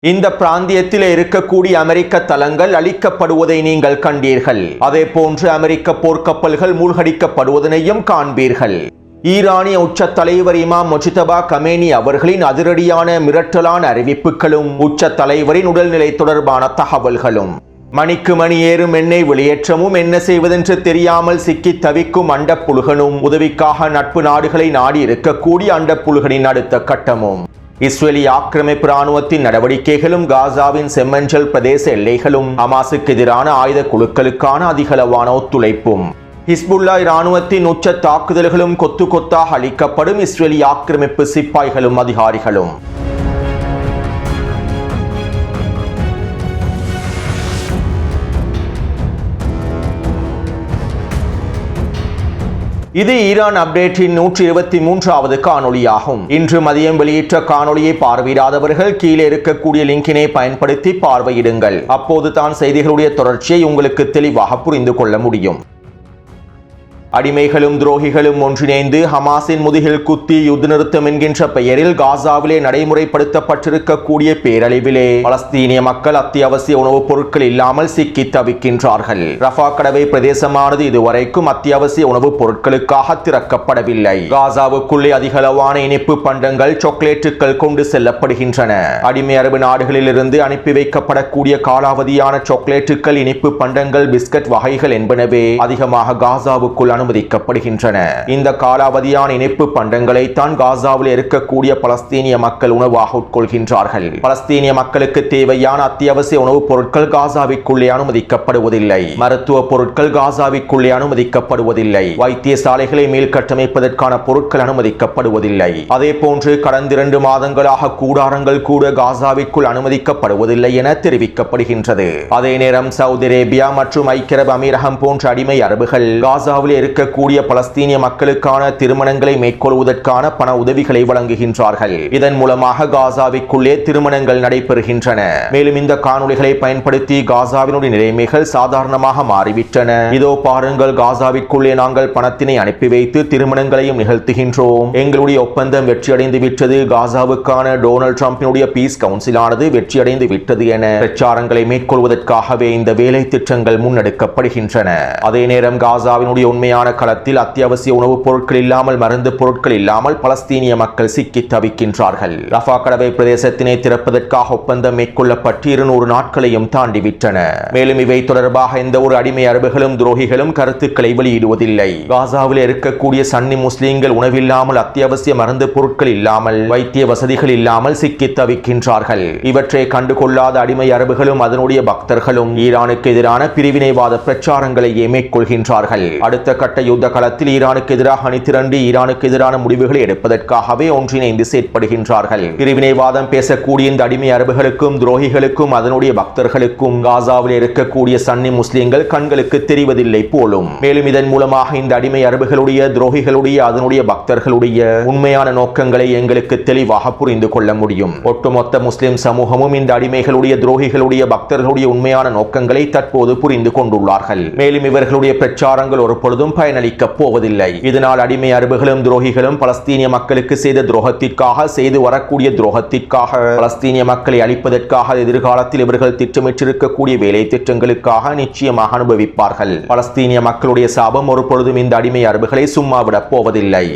இந்த பிராந்தியத்தில் இருக்கக்கூடிய அமெரிக்க தளங்கள் அழிக்கப்படுவதை நீங்கள் கண்டீர்கள். அதே போன்று அமெரிக்க போர்க்கப்பல்கள் மூழ்கடிக்கப்படுவதனையும் காண்பீர்கள். ஈரானிய உச்ச தலைவர் இமாம் முஜ்தபா கமேனி அவர்களின் அதிரடியான மிரட்டலான அறிவிப்புகளும் உச்ச தலைவரின் உடல்நிலை தொடர்பான தகவல்களும் மணிக்கு மணி ஏறும் எண்ணெய் வெளியேற்றமும் என்ன செய்வதென்று தெரியாமல் சிக்கி தவிக்கும் அண்டப்புழுகனும் உதவிக்காக நட்பு நாடுகளை நாடி இருக்கக்கூடிய அண்டப்புழுகனின் அடுத்த கட்டமும் இஸ்ரேலி ஆக்கிரமிப்பு ராணுவத்தின் நடவடிக்கைகளும் காசாவின் செம்மஞ்சல் பிரதேச எல்லைகளும் ஹமாஸுக்கு எதிரான ஆயுத குழுக்களுக்கான அதிகளவான ஒத்துழைப்பும் ஹிஸ்புல்லா இராணுவத்தின் உச்ச தாக்குதல்களும் கொத்து கொத்தாக அளிக்கப்படும் இஸ்ரேலி ஆக்கிரமிப்பு சிப்பாய்களும் அதிகாரிகளும் இது ஈரான் அப்டேட்டின் 123வது காணொளியாகும். இன்று மதியம் வெளியிட்ட காணொளியை பார்வையிடாதவர்கள் கீழே இருக்கக்கூடிய லிங்கினை பயன்படுத்தி பார்வையிடுங்கள். அப்போது தான் செய்திகளுடைய தொடர்ச்சியை உங்களுக்கு தெளிவாக புரிந்து கொள்ள முடியும். அடிமைகளும் துரோகிகளும் ஒன்றிணைந்து ஹமாஸின் முதுகில் குத்தி யுத்த நிறுத்தம் என்கின்ற பெயரில் காசாவிலே நடைமுறைப்படுத்தப்பட்டிருக்கக்கூடிய பேரழிவிலே பலஸ்தீனிய மக்கள் அத்தியாவசிய உணவுப் பொருட்கள் இல்லாமல் சிக்கி தவிக்கின்றார்கள். ரஃபா கடவை பிரதேசமானது இதுவரைக்கும் அத்தியாவசிய உணவுப் பொருட்களுக்காக திறக்கப்படவில்லை. காசாவுக்குள்ளே அதிகளவான இனிப்பு பண்டங்கள் சாக்லேட்டுகள் கொண்டு செல்லப்படுகின்றன. அடிமை அரபு நாடுகளிலிருந்து அனுப்பி வைக்கப்படக்கூடிய காலாவதியான சாக்லேட்டுகள், இனிப்பு பண்டங்கள், பிஸ்கட் வகைகள் என்பனவே அதிகமாக காசாவுக்குள் அனுமதிக்கப்படுகின்றன. இந்த காலாவதியான இனிப்பு பண்டங்களை தான் காசாவில் இருக்கக்கூடிய பலஸ்தீனிய மக்கள் உணவாக உட்கொள்கின்றார்கள். பலஸ்தீனிய மக்களுக்கு தேவையான அத்தியாவசிய உணவுப் பொருட்கள் காசாவிற்குள்ளே அனுமதிக்கப்படுவதில்லை. மருத்துவ பொருட்கள் காசாவிற்குள்ளே அனுமதிக்கப்படுவதில்லை. வைத்தியசாலைகளை மீள்கட்டமைப்பதற்கான பொருட்கள் அனுமதிக்கப்படுவதில்லை. அதே போன்று கடந்த 2 மாதங்களாக கூடாரங்கள் கூட காசாவிற்குள் அனுமதிக்கப்படுவதில்லை என தெரிவிக்கப்படுகின்றது. அதே நேரம் சவுதி அரேபியா மற்றும் ஐக்கிய அரபு அமீரகம் போன்ற அடிமை அரபுகள் காசாவில் இருக்கக்கூடிய பலஸ்தீனிய மக்களுக்கான திருமணங்களை மேற்கொள்வதற்கான பண உதவிகளை வழங்குகின்றார்கள். இதன் மூலமாக காசாவிற்குள்ளே திருமணங்கள் நடைபெறுகின்றன. மேலும் இந்த காணொளிகளை பயன்படுத்தி காசாவினுடைய நிலைமைகள் சாதாரணமாக மாறிவிட்டன. இதோ பாருங்கள், காசாவிற்குள்ளே நாங்கள் பணத்தினை அனுப்பி வைத்து திருமணங்களையும் நிகழ்த்துகின்றோம். எங்களுடைய ஒப்பந்தம் வெற்றியடைந்து விட்டது. காசாவுக்கான டொனால்ட் ட்ரம்பினுடைய பீஸ் கவுன்சிலானது வெற்றியடைந்து விட்டது என பிரச்சாரங்களை மேற்கொள்வதற்காகவே இந்த வேலை திட்டங்கள் முன்னெடுக்கப்படுகின்றன. அதே நேரம் காசாவினுடைய உண்மையான களத்தில் அத்தியாவசிய உணவுப் பொருட்கள் இல்லாமல், மருந்து பொருட்கள் இல்லாமல் பலஸ்தீனிய மக்கள் சிக்கி தவிக்கின்றார்கள். ரஃபா கடவை பிரதேசத்தினை திறப்பதற்காக ஒப்பந்தம் மேற்கொள்ளப்பட்டு 200 நாட்களையும் தாண்டிவிட்டன. மேலும் இவை தொடர்பாக எந்த ஒரு அடிமை அரபுகளும் துரோகிகளும் கருத்துக்களை வெளியிடுவதில்லை. காசாவில் இருக்கக்கூடிய சன்னி முஸ்லீம்கள் உணவில்லாமல், அத்தியாவசிய மருந்து பொருட்கள் இல்லாமல், வைத்திய வசதிகள் இல்லாமல் சிக்கி தவிக்கின்றார்கள். இவற்றை கண்டுகொள்ளாத அடிமை அரபுகளும் அதனுடைய பக்தர்களும் ஈரானுக்கு எதிரான பிரிவினைவாத பிரச்சாரங்களையே மேற்கொள்கின்றார்கள். அடுத்த கட்ட யுத்த களத்தில் ஈரானுக்கு எதிராக அணிதிரண்டு ஈரானுக்கு எதிரான முடிவுகளை எடுப்பதற்காகவே ஒன்றிணைந்து செயற்படுகின்றார்கள். பிரிவினைவாதம் பேசக்கூடிய இந்த அடிமை அரபுகளுக்கும் துரோகிகளுக்கும் அதனுடைய பக்தர்களுக்கும் காசாவில் இருக்கக்கூடிய சன்னி முஸ்லிம்கள் கண்களுக்கு தெரிவதில்லை போலும். மேலும் இதன் மூலமாக இந்த அடிமை அரபுகளுடைய, துரோகிகளுடைய, அதனுடைய பக்தர்களுடைய உண்மையான நோக்கங்களை எங்களுக்கு தெளிவாக புரிந்து கொள்ள முடியும். ஒட்டுமொத்த முஸ்லிம் சமூகமும் இந்த அடிமைகளுடைய, துரோகிகளுடைய, பக்தர்களுடைய உண்மையான நோக்கங்களை தற்போது புரிந்து கொண்டுள்ளார்கள். மேலும் இவர்களுடைய பிரச்சாரங்கள் ஒரு பொழுதும் பயனளிக்கப் போவதில்லை. இதனால் அடிமை அரபுகளும் துரோகிகளும் பலஸ்தீனிய மக்களுக்கு செய்த துரோகத்திற்காக, செய்து வரக்கூடிய துரோகத்திற்காக, பலஸ்தீனிய மக்களை அழிப்பதற்காக எதிர்காலத்தில் இவர்கள் திட்டமிட்டிருக்கக்கூடிய வேலை திட்டங்களுக்காக நிச்சயமாக அனுபவிப்பார்கள். பலஸ்தீனிய மக்களுடைய சாபம் ஒரு பொழுதும் இந்த அடிமை அரபுகளை சும்மா விடப் போவதில்லை.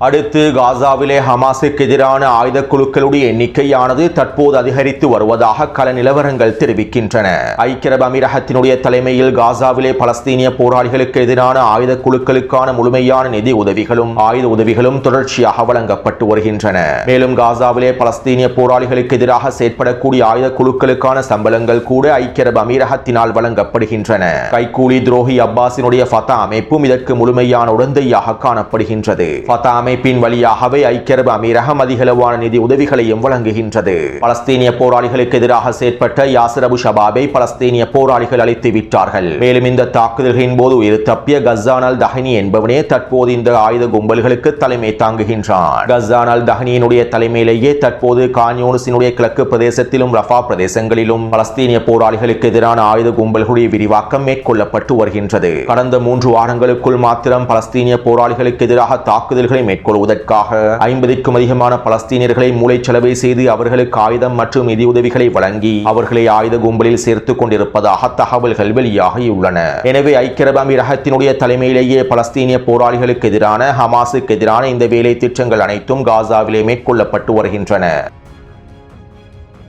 அடுத்து காசாவிலே ஹமாஸுக்கு எதிரான ஆயுத குழுக்களுடைய எண்ணிக்கையானது தற்போது அதிகரித்து வருவதாக கள நிலவரங்கள் தெரிவிக்கின்றன. ஐக்கிய அரபு அமீரகத்தினுடைய தலைமையில் காசாவிலே பலஸ்தீனிய போராளிகளுக்கு எதிரான ஆயுத குழுக்களுக்கான முழுமையான நிதி உதவிகளும் ஆயுத உதவிகளும் தொடர்ச்சியாக வழங்கப்பட்டு வருகின்றன. மேலும் காசாவிலே பலஸ்தீனிய போராளிகளுக்கு எதிராக செயற்படக்கூடிய ஆயுத குழுக்களுக்கான சம்பளங்கள் கூட ஐக்கிய அரபு அமீரகத்தினால் வழங்கப்படுகின்றன. கைகூலி துரோகி அப்பாஸினுடைய ஃபதா அமைப்பும் இதற்கு முழுமையான உடந்தையாக காணப்படுகின்றது. ஃபதா அமைப்பின் வழியாகவே ஐக்கிய அரபு அமீரகம் அதிகளவான நிதி உதவிகளையும் வழங்குகின்றது. பலஸ்தீனிய போராளிகளுக்கு எதிராக செயற்பட்ட யாசிர் அபு ஷபாபை பலஸ்தீனிய போராளிகள் அழித்து விட்டார்கள். மேலும் இந்த தாக்குதல்களின் போது உயிர் தப்பிய கஸ்ஸான் அல் தஹனி என்பவனே தற்போது இந்த ஆயுத கும்பல்களுக்கு தலைமை தாங்குகின்றான். கஸ்ஸான் அல் தஹனியினுடைய தலைமையிலேயே தற்போது கான் யூனிஸினுடைய கிழக்கு பிரதேசத்திலும் ரஃபா பிரதேசங்களிலும் பலஸ்தீனிய போராளிகளுக்கு எதிரான ஆயுத கும்பல்களுடைய விரிவாக்கம் மேற்கொள்ளப்பட்டு வருகின்றது. கடந்த 3 வாரங்களுக்குள் மாத்திரம் பலஸ்தீனிய போராளிகளுக்கு எதிராக தாக்குதல்களை மேற்கொள்வதற்காக 50க்கும் அதிகமான பலஸ்தீனியர்களை மூளைச்சலவை செய்து அவர்களுக்கு ஆயுதம் மற்றும் நிதியுதவிகளை வழங்கி அவர்களை ஆயுத கும்பலில் சேர்த்துக் கொண்டிருப்பதாக தகவல்கள் வெளியாகியுள்ளன. எனவே ஐக்கிய அரபு அமீரகத்தினுடைய தலைமையிலேயே பலஸ்தீனிய போராளிகளுக்கு எதிரான ஹமாஸுக்கு எதிரான இந்த வேலை திட்டங்கள் அனைத்தும் காசாவிலே மேற்கொள்ளப்பட்டு வருகின்றன.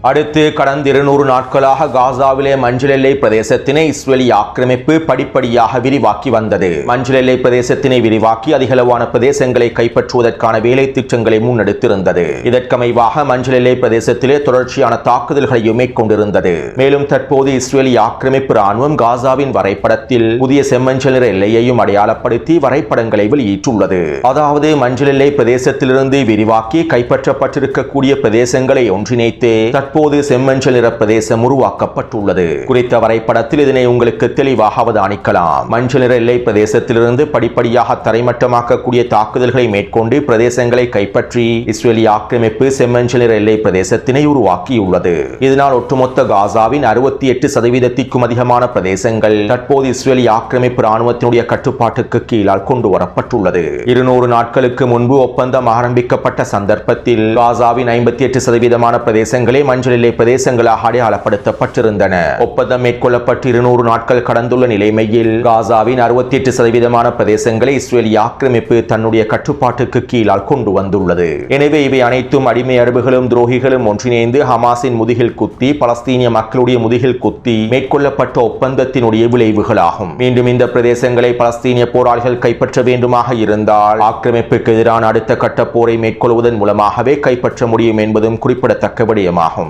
அடுத்து கடந்த 200 நாட்களாக காசாவிலே மஞ்சள் எல்லை பிரதேசத்தினை இஸ்ரேலி ஆக்கிரமிப்பு படிப்படியாக விரிவாக்கி வந்தது. மஞ்சள் எல்லை பிரதேசத்தினை விரிவாக்கி அதிகளவான பிரதேசங்களை கைப்பற்றுவதற்கான வேலை திட்டங்களை முன்னெடுத்திருந்தது. இதற்கமைவாக மஞ்சள் எல்லை பிரதேசத்திலே தொடர்ச்சியான தாக்குதல்களையும் மேற்கொண்டிருந்தது. மேலும் தற்போது இஸ்ரேலி ஆக்கிரமிப்பு ராணுவம் காசாவின் வரைபடத்தில் புதிய செம்மஞ்சள் நிற எல்லையையும் அடையாளப்படுத்தி வரைபடங்களை வெளியிட்டுள்ளது. அதாவது மஞ்சள் எல்லை பிரதேசத்திலிருந்து விரிவாக்கி கைப்பற்றப்பட்டிருக்கக்கூடிய பிரதேசங்களை ஒன்றிணைத்து தற்போது செம்மஞ்சள் நிற பிரதேசம் உருவாக்கப்பட்டுள்ளது. குறித்த வரைபடத்தில் இதனை உங்களுக்கு தெளிவாக அவதானிக்கலாம். மஞ்சள் நிற எல்லை பிரதேசத்திலிருந்து படிப்படியாக தரைமட்டமாக்கக்கூடிய தாக்குதல்களை மேற்கொண்டு பிரதேசங்களை கைப்பற்றி இஸ்ரேலி ஆக்கிரமிப்பு செம்மஞ்சள் நிற எல்லை பிரதேசத்தினை உருவாக்கியுள்ளது. இதனால் ஒட்டுமொத்த காசாவின் 68% அதிகமான பிரதேசங்கள் தற்போது இஸ்ரேலி ஆக்கிரமிப்பு ராணுவத்தினுடைய கட்டுப்பாட்டுக்கு கீழால் கொண்டு வரப்பட்டுள்ளது. 200 நாட்களுக்கு முன்பு ஒப்பந்தம் ஆரம்பிக்கப்பட்ட சந்தர்ப்பத்தில் காசாவின் 58% பிரதேசங்களே மஞ்சள் எல்லை பிரதேசங்களாக அடையாளப்படுத்தப்பட்டிருந்தன. ஒப்பந்தம் மேற்கொள்ளப்பட்டு 200 நாட்கள் கடந்துள்ள நிலைமையில் காசாவின் 68% பிரதேசங்களை இஸ்ரேலி ஆக்கிரமிப்பு தன்னுடைய கட்டுப்பாட்டுக்கு கீழால் கொண்டு வந்துள்ளது. எனவே இவை அனைத்தும் அடிமை அரபுகளும் துரோகிகளும் ஒன்றிணைந்து ஹமாஸின் முதுகில் குத்தி பலஸ்தீனிய மக்களுடைய முதுகில் குத்தி மேற்கொள்ளப்பட்ட ஒப்பந்தத்தினுடைய விளைவுகளாகும். மீண்டும் இந்த பிரதேசங்களை பலஸ்தீனிய போராளிகள் கைப்பற்ற வேண்டுமாக இருந்தால் ஆக்கிரமிப்புக்கு எதிரான அடுத்த கட்ட போரை மேற்கொள்வதன் மூலமாகவே கைப்பற்ற முடியும் என்பதும் குறிப்பிடத்தக்க விடயமாகும்.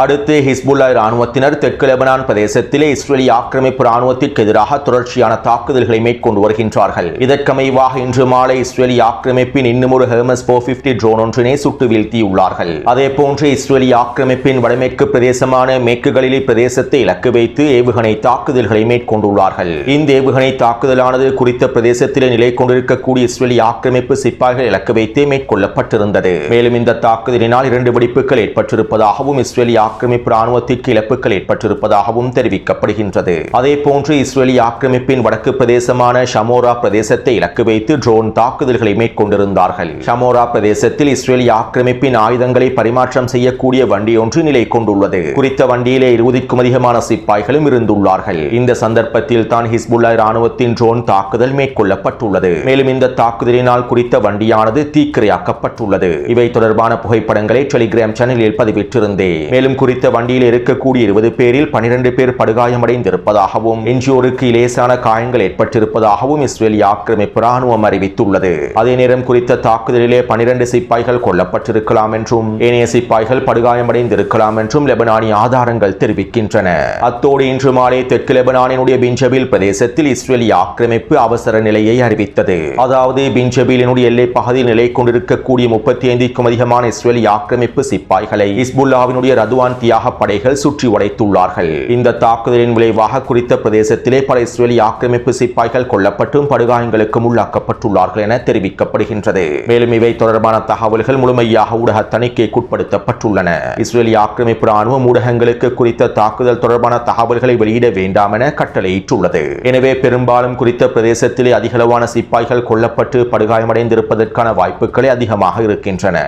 அடுத்து ஹிஸ்புல்லா ராணுவத்தினர் தெற்கு லெபனான் பிரதேசத்திலே இஸ்ரேலி ஆக்கிரமிப்பு ராணுவத்திற்கு எதிராக தொடர்ச்சியான தாக்குதல்களை மேற்கொண்டு வருகின்றார்கள். இதற்கமைவாக இன்று மாலை இஸ்ரேலி ஆக்கிரமிப்பின் இன்னும் ஒரு ஹெர்மஸ் 450 ட்ரோன் ஒன்றினை சுட்டு வீழ்த்தியுள்ளார்கள். அதே போன்று இஸ்ரேலி ஆக்கிரமிப்பின் வடமேற்கு பிரதேசமான மேற்கு கலிலி பிரதேசத்தை இலக்கு வைத்து ஏவுகணை தாக்குதல்களை மேற்கொண்டுள்ளார்கள். இந்த ஏவுகணை தாக்குதலானது குறித்த பிரதேசத்திலே நிலை கொண்டிருக்கக்கூடிய இஸ்ரேலி ஆக்கிரமிப்பு சிப்பாய்கள் இலக்கு வைத்தே மேற்கொள்ளப்பட்டிருந்தது. மேலும் இந்த தாக்குதலினால் 2 வெடிப்புகள் ஏற்பட்டிருப்பதாகவும் இஸ்ரேலி ஆக்கிரமிப்பு ராணுவத்திற்கு இழப்புகள் ஏற்பட்டிருப்பதாகவும் தெரிவிக்கப்படுகின்றது. அதே போன்று இஸ்ரேலி ஆக்கிரமிப்பின் வடக்கு பிரதேசமான ஷமோரா பிரதேசத்தை இலக்கு வைத்து ட்ரோன் தாக்குதல்களை மேற்கொண்டிருந்தார்கள். ஷமோரா பிரதேசத்தில் இஸ்ரேலி ஆக்கிரமிப்பின் ஆயுதங்களை பரிமாற்றம் செய்யக்கூடிய வண்டி ஒன்று நிலை கொண்டுள்ளது. குறித்த வண்டியிலே 20க்கும் அதிகமான சிப்பாய்களும் இருந்துள்ளார்கள். இந்த சந்தர்ப்பத்தில் தான் ஹிஸ்புல்லா ராணுவத்தின் ட்ரோன் தாக்குதல் மேற்கொள்ளப்பட்டுள்ளது. மேலும் இந்த தாக்குதலினால் குறித்த வண்டியானது தீக்கிரையாக்கப்பட்டுள்ளது. இவை தொடர்பான புகைப்படங்களை டெலிகிராம் சேனலில் பதிவிட்டிருந்தேன். மேலும் குறித்த வண்டியில் இருக்கக்கூடிய 20 பேரில் 12 பேர் படுகாயமடைந்திருப்பதாகவும் எஞ்சியோருக்கு லேசான காயங்கள் ஏற்பட்டிருப்பதாகவும் இஸ்ரேலி ஆக்கிரமிப்பு ராணுவம் அறிவித்துள்ளது. அதே நேரம் குறித்த தாக்குதலிலே 12 சிப்பாய்கள் கொல்லப்பட்டிருக்கலாம் என்றும் ஏனைய சிப்பாய்கள் படுகாயமடைந்திருக்கலாம் என்றும் லெபனானிய ஆதாரங்கள் தெரிவிக்கின்றன. அத்தோடு இன்று மாலை தெற்கு லெபனானினுடைய பின்ஜபில் பிரதேசத்தில் இஸ்ரேலி ஆக்கிரமிப்பு அவசர நிலையை அறிவித்தது. அதாவது பின்ஜபிலினுடைய எல்லை பகுதியில் நிலை கொண்டிருக்கக்கூடிய 35க்கும் அதிகமான இஸ்ரேலி ஆக்கிரமிப்பு சிப்பாய்களை ஹிஸ்புல்லாவினுடைய ரதுவான் தியாக படைகள் சுற்றி உடைத்துள்ளார்கள். இந்த தாக்குதலின் விளைவாக குறித்த பிரதேசத்திலே பல இஸ்ரேலி ஆக்கிரமிப்பு சிப்பாய்கள் கொல்லப்பட்டும் படுகாயங்களுக்கும் உள்ளாக்கப்பட்டுள்ளார்கள் என தெரிவிக்கப்படுகின்றது. மேலும் இவை தொடர்பான தகவல்கள் முழுமையாக ஊடக தணிக்கைக்குட்படுத்தப்பட்டுள்ளன. இஸ்ரேலி ஆக்கிரமிப்பு ராணுவம் ஊடகங்களுக்கு குறித்த தாக்குதல் தொடர்பான தகவல்களை வெளியிட வேண்டாம் என கட்டளையிட்டுள்ளது. எனவே பெரும்பாலும் குறித்த பிரதேசத்திலே அதிகளவான சிப்பாய்கள் கொல்லப்பட்டு படுகாயமடைந்திருப்பதற்கான வாய்ப்புகளே அதிகமாக இருக்கின்றன.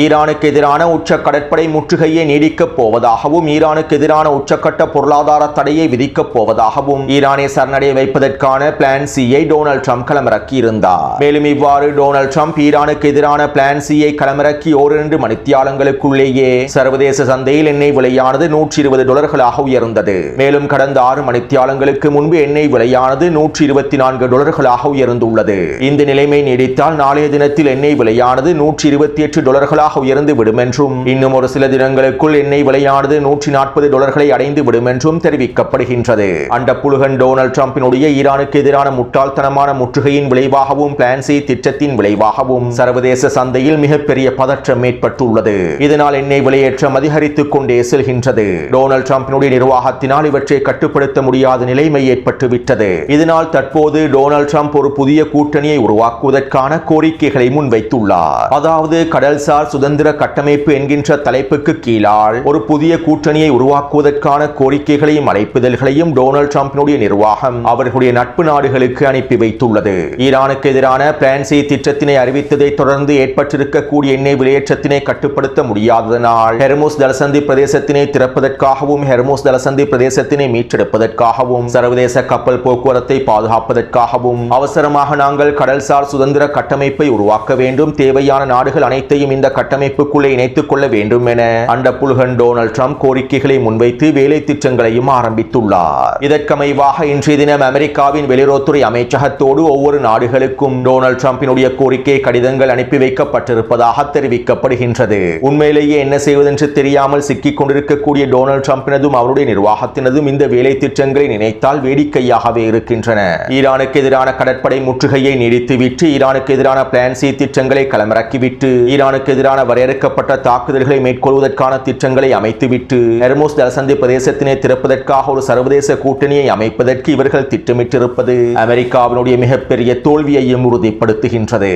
ஈரானுக்கு எதிரான உச்ச கடற்படை முற்றுகையை நீடிக்கப் போவதாகவும் ஈரானுக்கு எதிரான உச்சக்கட்ட பொருளாதார தடையை விதிக்கப் போவதாகவும் ஈரானை சரணடைய வைப்பதற்கான பிளான் சியை டொனால்ட் ட்ரம்ப் களமிறக்கியிருந்தார். மேலும் இவ்வாறு டொனால்ட் ட்ரம்ப் ஈரானுக்கு எதிரான பிளான் சியை களமிறக்கி 1-2 மணித்தியாலங்களுக்குள்ளேயே சர்வதேச சந்தையில் எண்ணெய் விலையானது $120 உயர்ந்தது. மேலும் கடந்த 6 மணித்தியாலங்களுக்கு முன்பு எண்ணெய் விலையானது $124 உயர்ந்துள்ளது. இந்த நிலைமை நீடித்தால் நாளைய தினத்தில் எண்ணெய் விலையானது $128 உயர்ந்து விடும் என்றும் இன்னும் ஒரு சில தினங்களுக்குள் எண்ணெய் விலையானது $140 அடைந்து விடும் என்றும் தெரிவிக்கப்படுகின்றது. அண்ட புலுகன் டொனால்ட் ட்ரம்பினுடைய ஈரானுக்கு எதிரான முட்டாள்தனமான முற்றுகையின் விளைவாகவும் பிளான் சி திட்டத்தின் விளைவாகவும் சர்வதேச சந்தையில் மிகப்பெரிய பதற்றம் ஏற்பட்டுள்ளது. இதனால் எண்ணெய் விலையேற்றம் அதிகரித்துக் கொண்டே செல்கின்றது. டொனால்ட் ட்ரம்பினுடைய நிர்வாகத்தினால் இவற்றை கட்டுப்படுத்த முடியாத நிலைமை ஏற்பட்டுவிட்டது. இதனால் தற்போது டொனால்ட் ட்ரம்ப் ஒரு புதிய கூட்டணியை உருவாக்குவதற்கான கோரிக்கைகளை முன்வைத்துள்ளார். அதாவது கடல்சார் கடல்சார் சுதந்திர கட்டமைப்பு என்கின்ற தலைப்புக்கு கீழால் ஒரு புதிய கூட்டணியை உருவாக்குவதற்கான கோரிக்கைகளையும் அழைப்புதல்களையும் டொனால்ட் ட்ரம்பினுடைய நிர்வாகம் அவர்களுடைய நட்பு நாடுகளுக்கு அனுப்பி வைத்துள்ளது. ஈரானுக்கு எதிரான பிளான் சி திட்டத்தினை அறிவித்ததை தொடர்ந்து ஏற்பட்டிருக்கக்கூடிய எண்ணெய் விலையேற்றத்தினை கட்டுப்படுத்த முடியாததனால் ஹெர்முஸ் ஜலசந்தி பிரதேசத்தினை திறப்பதற்காகவும் ஹெர்முஸ் ஜலசந்தி பிரதேசத்தினை மீட்டெடுப்பதற்காகவும் சர்வதேச கப்பல் போக்குவரத்தை பாதுகாப்பதற்காகவும் அவசரமாக நாங்கள் கடல்சார் சுதந்திர கட்டமைப்பை உருவாக்க வேண்டும், தேவையான நாடுகள் அனைத்தையும் இந்த கட்டமைப்புக்குள்ளே இணைத்துக் கொள்ள வேண்டும் என அண்ட புல்கன் டொனால்ட் ட்ரம்ப் கோரிக்கைகளை முன்வைத்து வேலை திட்டங்களையும் ஆரம்பித்துள்ளார். இதற்கமைவாக இன்றைய தினம் அமெரிக்காவின் வெளியுறவுத்துறை அமைச்சகத்தோடு ஒவ்வொரு நாடுகளுக்கும் டொனால்ட் ட்ரம்பினுடைய கோரிக்கை கடிதங்கள் அனுப்பி வைக்கப்பட்டிருப்பதாக தெரிவிக்கப்படுகின்றது. உண்மையிலேயே என்ன செய்வதென்று தெரியாமல் சிக்கிக் கொண்டிருக்கக்கூடிய டொனால்ட் ட்ரம்பினதும் அவருடைய நிர்வாகத்தினதும் இந்த வேலை திட்டங்களை நினைத்தால் வேடிக்கையாகவே இருக்கின்றன. ஈரானுக்கு எதிரான கடற்படை முற்றுகையை நீடித்துவிட்டு ஈரானுக்கு எதிரான பிளான் சி திட்டங்களை களமிறக்கிவிட்டு ஈரானுக்கு எதிரான வரையறுக்கப்பட்ட தாக்குதல்களை மேற்கொள்வதற்கான திட்டங்களை அமைத்துவிட்டு ஹெர்முஸ் ஜலசந்தி பிரதேசத்தினை திறப்பதற்காக ஒரு சர்வதேச கூட்டணியை அமைப்பதற்கு இவர்கள் திட்டமிட்டிருப்பது அமெரிக்காவினுடைய மிகப்பெரிய தோல்வியையும் உறுதிப்படுத்துகின்றது.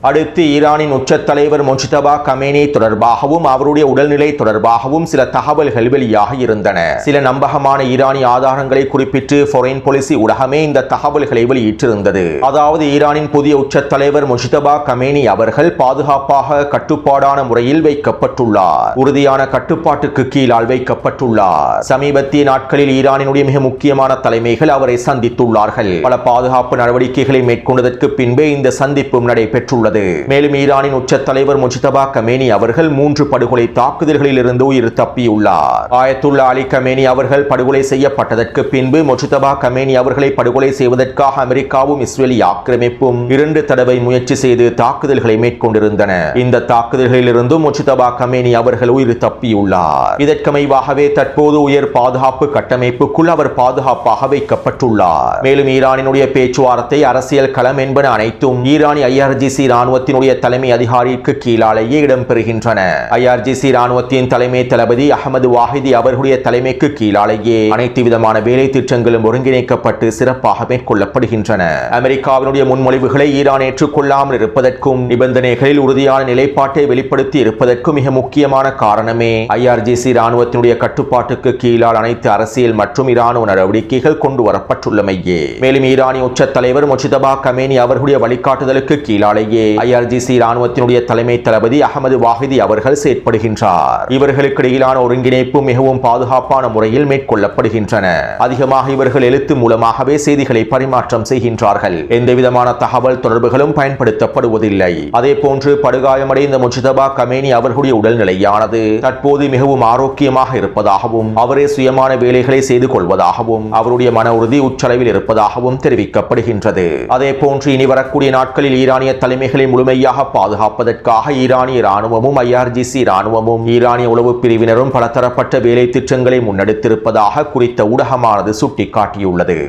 அடுத்து ஈரானின் உச்ச தலைவர் முஜ்தபா கமேனி தொடர்பாகவும் அவருடைய உடல்நிலை தொடர்பாகவும் சில தகவல்கள் வெளியாக இருந்தன. சில நம்பகமான ஈரானிய ஆதாரங்களை குறிப்பிட்டு ஃபாரின் பாலிசி ஊடகமே இந்த தகவல்களை வெளியிட்டிருந்தது. அதாவது ஈரானின் புதிய உச்ச தலைவர் முஜ்தபா கமேனி அவர்கள் பாதுகாப்பாக கட்டுப்பாடான முறையில் வைக்கப்பட்டுள்ளார், உறுதியான கட்டுப்பாட்டுக்கு கீழால் வைக்கப்பட்டுள்ளார். சமீபத்திய நாட்களில் ஈரானினுடைய மிக முக்கியமான தலைமைகள் அவரை சந்தித்துள்ளார்கள். பல பாதுகாப்பு நடவடிக்கைகளை மேற்கொண்டதற்கு பின்பே இந்த சந்திப்பும் நடைபெற்றுள்ளது. மேலும் ஈரானின் உச்ச தலைவர் முஜ்தபா கமேனி அவர்கள் 3 படுகொலை தாக்குதல்களில் இருந்து உயிர் தப்பியுள்ளார். ஆயத்துல்லா அலி கமேனி அவர்கள் படுகொலை செய்யப்பட்டதற்கு பின்பு முஜ்தபா கமேனி அவர்களை படுகொலை செய்வதற்காக அமெரிக்காவும் இஸ்ரேலி ஆக்கிரமிப்பும் 2 தடவை முயற்சி செய்து தாக்குதல்களை மேற்கொண்டிருந்தன. இந்த தாக்குதல்களில் இருந்து முஜ்தபா கமேனி அவர்கள் உயிர் தப்பியுள்ளார். இதற்கமைவாகவே தற்போது உயர் பாதுகாப்பு கட்டமைப்புக்குள் அவர் பாதுகாப்பாக வைக்கப்பட்டுள்ளார். மேலும் ஈரானினுடைய பேச்சுவார்த்தை, அரசியல் களம் என்பன அனைத்தும் ஈரானிய IRGC ராணுவத்தினுடைய தலைமை அதிகாரிக்கு கீழாலேயே இடம்பெறுகின்றன. IRGC ராணுவத்தின் தலைமை தளபதி அகமது வாஹிதி அவர்களுடைய தலைமைக்கு கீழாலேயே அனைத்து விதமான வேலை திட்டங்களும் ஒருங்கிணைக்கப்பட்டு சிறப்பாக மேற்கொள்ளப்படுகின்றன. அமெரிக்காவினுடைய முன்மொழிவுகளை ஈரான் ஏற்றுக்கொள்ளாமல் இருப்பதற்கும் நிபந்தனைகளில் உறுதியான நிலைப்பாட்டை வெளிப்படுத்தி இருப்பதற்கும் மிக முக்கியமான காரணமே IRGC ராணுவத்தினுடைய கட்டுப்பாட்டுக்கு கீழால் அனைத்து அரசியல் மற்றும் இராணுவ நடவடிக்கைகள் கொண்டு வரப்பட்டுள்ளமையே. மேலும் ஈரானிய உச்ச தலைவர் முஜ்தபா கமேனி அவர்களுடைய வழிகாட்டுதலுக்கு கீழாலேயே IRGC ராணுவத்தினுடைய தலைமை தளபதி அகமது வாஹிதி அவர்கள் செயற்படுகின்றார். இவர்களுக்கு இடையிலான ஒருங்கிணைப்பு மிகவும் பாதுகாப்பான முறையில் மேற்கொள்ளப்படுகின்றன. அதிகமாக இவர்கள் எழுத்து மூலமாகவே செய்திகளை பரிமாற்றம் செய்கின்றார்கள். எந்தவிதமான தகவல் தொடர்புகளும் பயன்படுத்தப்படுவதில்லை. அதே போன்று படுகாயமடைந்த முஜ்தபா கமேனி அவர்களுடைய உடல்நிலையானது தற்போது மிகவும் ஆரோக்கியமாக இருப்பதாகவும் அவரே சுயமான வேலைகளை செய்து கொள்வதாகவும் அவருடைய மன உறுதி உச்சளவில் இருப்பதாகவும் தெரிவிக்கப்படுகின்றது. அதே போன்று இனி வரக்கூடிய நாட்களில் ஈரானிய தலைமைகளை முழுமையாக பாதுகாப்பதற்காக ஈரானிய ராணுவமும் IRGC ராணுவமும் ஈரானிய உளவு பிரிவினரும் பலதரப்பட்ட வேலை திட்டங்களை முன்னெடுத்திருப்பதாக குறித்த ஊடகமானது சுட்டிக்காட்டியுள்ளது.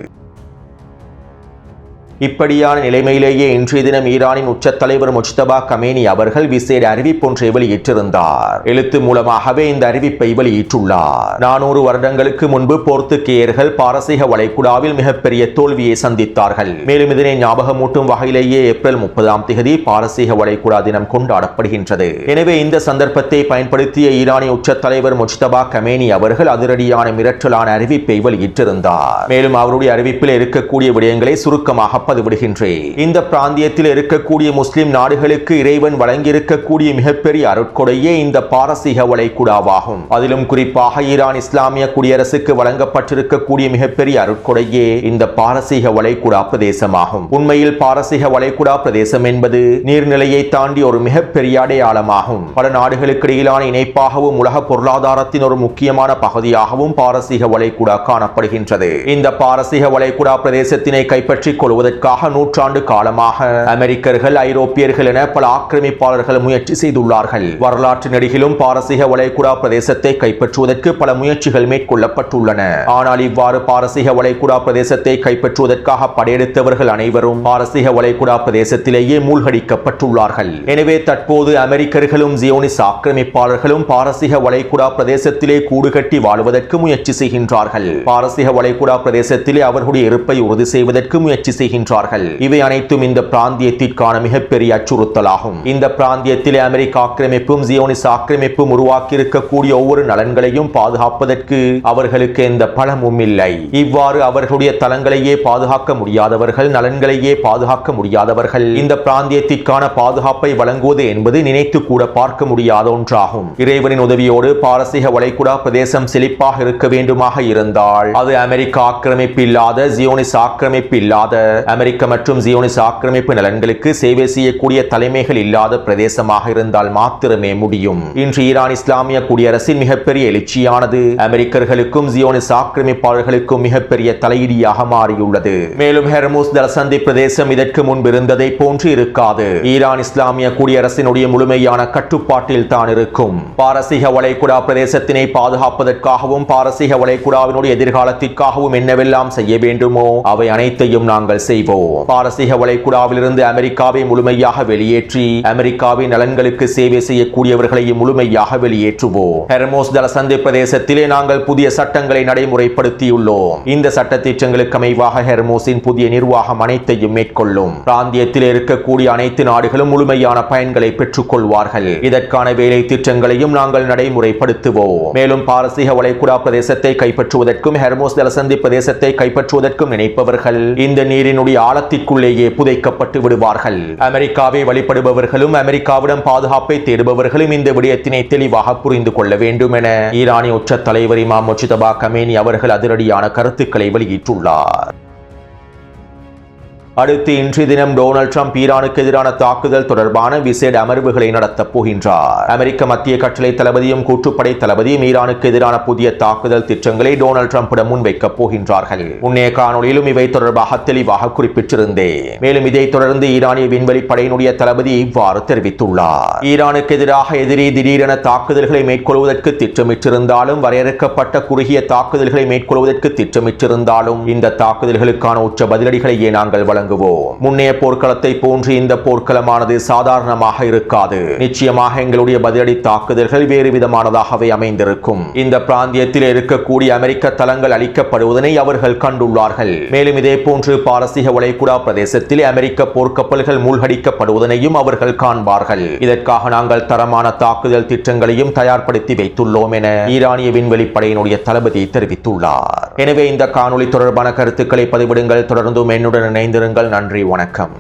இப்படியான நிலைமையிலேயே இன்றைய தினம் ஈரானின் உச்ச தலைவர் முஜ்தபா கமேனி அவர்கள் விசேட அறிவிப்பொன்றை வெளியிட்டிருந்தார். எழுத்து மூலமாகவே இந்த அறிவிப்பை வெளியிட்டுள்ளார். 400 வருடங்களுக்கு முன்பு போர்த்துகேயர்கள் பாரசீக வளைகுடாவில் மிகப்பெரிய தோல்வியை சந்தித்தார்கள். மேலும் இதனை ஞாபகமூட்டும் வகையிலேயே ஏப்ரல் 30ஆம் தேதி பாரசீக வளைகுடா தினம் கொண்டாடப்படுகின்றது. எனவே இந்த சந்தர்ப்பத்தை பயன்படுத்திய ஈரானிய உச்ச தலைவர் முஜ்தபா கமேனி அவர்கள் அதிரடியான மிரட்டலான அறிவிப்பை வெளியிட்டிருந்தார். மேலும் அவருடைய அறிவிப்பில் இருக்கக்கூடிய விடயங்களை சுருக்கமாக பதிவிடுகின்றேன். இந்த பிராந்தியத்தில் இருக்கக்கூடிய முஸ்லிம் நாடுகளுக்கு இறைவன் வழங்கியிருக்கக்கூடிய மிகப்பெரிய அருட்கொடையே இந்த பாரசீக வளைகுடாவாகும். அதிலும் குறிப்பாக ஈரான் இஸ்லாமிய குடியரசுக்கு வழங்கப்பட்டிருக்கக்கூடிய மிகப்பெரிய அருட்கொடையே இந்த பாரசீக வளைகுடா பிரதேசமாகும். உண்மையில் பாரசீக வளைகுடா பிரதேசம் என்பது நீர்நிலையை தாண்டி ஒரு மிகப்பெரிய அடையாளமாகும். பல நாடுகளுக்கு இடையிலான இணைப்பாகவும் உலக பொருளாதாரத்தின் ஒரு முக்கியமான பகுதியாகவும் பாரசீக வளைகுடா காணப்படுகின்றது. இந்த பாரசீக வளைகுடா பிரதேசத்தினை கைப்பற்றிக் கொள்வதற்கு நூற்றாண்டு காலமாக அமெரிக்கர்கள், ஐரோப்பியர்கள் என பல ஆக்கிரமிப்பாளர்கள் முயற்சி செய்துள்ளார்கள். வரலாற்று நெடுகிலும் பாரசீக வளைகுடா பிரதேசத்தை கைப்பற்றுவதற்கு பல முயற்சிகள் மேற்கொள்ளப்பட்டுள்ளன. ஆனால் இவ்வாறு பாரசீக வளைகுடா பிரதேசத்தை கைப்பற்றுவதற்காக படையெடுத்தவர்கள் அனைவரும் பாரசீக வளைகுடா பிரதேசத்திலேயே மூழ்கடிக்கப்பட்டுள்ளார்கள். எனவே தற்போது அமெரிக்கர்களும் ஜியோனிஸ் ஆக்கிரமிப்பாளர்களும் பாரசீக வளைகுடா பிரதேசத்திலே கூடுகட்டி வாழ்வதற்கு முயற்சி செய்கின்றார்கள். பாரசீக வளைகுடா பிரதேசத்திலே அவர்களுடைய இருப்பை உறுதி செய்வதற்கு முயற்சி செய்கின்றார்கள். வருகின்றார்கள். இவை அனைத்தும் இந்த பிராந்தியத்திற்கான மிகப்பெரிய அச்சுறுத்தலாகும். இந்த பிராந்தியத்திலே அமெரிக்க ஆக்கிரமிப்பும் ஜியோனிச ஆக்கிரமிப்பும் உருவாக்கி இருக்கக்கூடிய ஒவ்வொரு நலன்களையும் பாதுகாப்பதற்கு அவர்களுக்கு எந்த பலமும் இல்லை. இவ்வாறு அவர்களுடைய தளங்களையே பாதுகாக்க முடியாதவர்கள், நலன்களையே பாதுகாக்க முடியாதவர்கள் இந்த பிராந்தியத்திற்கான பாதுகாப்பை வழங்குவது என்பது நினைத்து கூட பார்க்க முடியாத ஒன்றாகும். இறைவனின் உதவியோடு பாரசீக வளைகுடா பிரதேசம் செழிப்பாக இருக்க வேண்டுமாக இருந்தால் அது அமெரிக்க ஆக்கிரமிப்பு இல்லாத, ஜியோனிச ஆக்கிரமிப்பு இல்லாத, அமெரிக்க மற்றும் ஜியோனிச ஆக்கிரமிப்பு நலன்களுக்கு சேவை செய்யக்கூடிய தலைமைகள் இல்லாத பிரதேசமாக இருந்தால் மாத்திரமே முடியும். இன்று ஈரான் இஸ்லாமிய குடியரசின் மிகப்பெரிய எழுச்சியானது அமெரிக்கர்களுக்கும் ஜியோனிச ஆக்கிரமிப்பாளர்களுக்கும் மிகப்பெரிய தலையீடியாக மாறியுள்ளது. மேலும் ஹெர்முஸ் ஜலசந்தி பிரதேசம் இதற்கு முன்பு இருந்ததை போன்று இருக்காது. ஈரான் இஸ்லாமிய குடியரசினுடைய முழுமையான கட்டுப்பாட்டில் தான் இருக்கும். பாரசீக வளைகுடா பிரதேசத்தினை பாதுகாப்பதற்காகவும் பாரசீக வளைகுடாவினுடைய எதிர்காலத்திற்காகவும் என்னவெல்லாம் செய்ய வேண்டுமோ அவை அனைத்தையும் நாங்கள் செய்வோம். பாரசீக வளைகுடாவிலிருந்து அமெரிக்காவை முழுமையாக வெளியேற்றி அமெரிக்காவின் நலன்களுக்கு சேவை செய்யக்கூடியவர்களையும் முழுமையாக வெளியேற்றுவோம். ஹெர்முஸ் ஜலசந்தி பிரதேசத்திலே நாங்கள் புதிய சட்டங்களை நடைமுறைப்படுத்தியுள்ளோம். இந்த சட்டத்திட்டங்களுக்கு அமைவாக ஹெர்முஸின் புதிய நிர்வாகம் அனைத்தையும் மேற்கொள்ளும். பிராந்தியத்தில் இருக்கக்கூடிய அனைத்து நாடுகளும் முழுமையான பயன்களை பெற்றுக் கொள்வார்கள். இதற்கான வேலை திட்டங்களையும் நாங்கள் நடைமுறைப்படுத்துவோம். மேலும் பாரசீக வளைகுடா பிரதேசத்தை கைப்பற்றுவதற்கும் ஹெர்முஸ் ஜலசந்தி பிரதேசத்தை கைப்பற்றுவதற்கும் நினைப்பவர்கள் இந்த நீரினுடைய ஆழத்திற்குள்ளேயே புதைக்கப்பட்டு விடுவார்கள். அமெரிக்காவை வழிபடுபவர்களும் அமெரிக்காவிடம் பாதுகாப்பை தேடுபவர்களும் இந்த விடயத்தினை தெளிவாக புரிந்து கொள்ள வேண்டும் என ஈரானிய உச்ச தலைவர் இமாம் முஜ்தபா கமேனி அவர்கள் அதிரடியான கருத்துக்களை வெளியிட்டுள்ளார். அடுத்து இன்றைய தினம் டொனால்ட் ட்ரம்ப் ஈரானுக்கு எதிரான தாக்குதல் தொடர்பான விசேட அமர்வுகளை நடத்தப் போகின்றார். அமெரிக்க மத்திய கட்டளை தளபதியும் கூட்டுப்படை தளபதியும் ஈரானுக்கு எதிரான புதிய தாக்குதல் திட்டங்களை டொனால்ட் ட்ரம்பிடம் முன்வைக்கப் போகின்றார்கள். முன்னைய காணொலியிலும் இவை தொடர்பாக தெளிவாக குறிப்பிட்டிருந்தேன். மேலும் இதைத் தொடர்ந்து ஈரானிய விண்வெளி படையினுடைய தளபதி இவ்வாறு தெரிவித்துள்ளார். ஈரானுக்கு எதிராக எதிரி திடீரென தாக்குதல்களை மேற்கொள்வதற்கு திட்டமிட்டிருந்தாலும், வரையறுக்கப்பட்ட குறுகிய தாக்குதல்களை மேற்கொள்வதற்கு திட்டமிட்டிருந்தாலும் இந்த தாக்குதல்களுக்கான உச்ச பதிலடிகளையே நாங்கள் வழங்குவோம். முன்னைய போர்க்களத்தை போன்று இந்த போர்க்களமானது சாதாரணமாக இருக்காது. நிச்சயமாக எங்களுடைய பதிலடி தாக்குதல்கள் வேறு விதமானதாகவே அமைந்திருக்கும். இந்த பிராந்தியத்தில் இருக்கக்கூடிய அமெரிக்க தளங்கள் அளிக்கப்படுவதனை அவர்கள் கண்டுள்ளார்கள். மேலும் இதே போன்று பாரசீக வளைகுடா பிரதேசத்தில் அமெரிக்க போர்க்கப்பல்கள் மூழ்கடிக்கப்படுவதனையும் அவர்கள் காண்பார்கள். இதற்காக நாங்கள் தரமான தாக்குதல் திட்டங்களையும் தயார்படுத்தி வைத்துள்ளோம் என ஈரானிய விண்வெளி படையினுடைய தளபதி தெரிவித்துள்ளார். எனவே இந்த காணொலி தொடர்பான கருத்துக்களை பதிவிடுங்கள். தொடர்ந்தும் என்னுடன் இணைந்திருங்கள். நன்றி, வணக்கம்.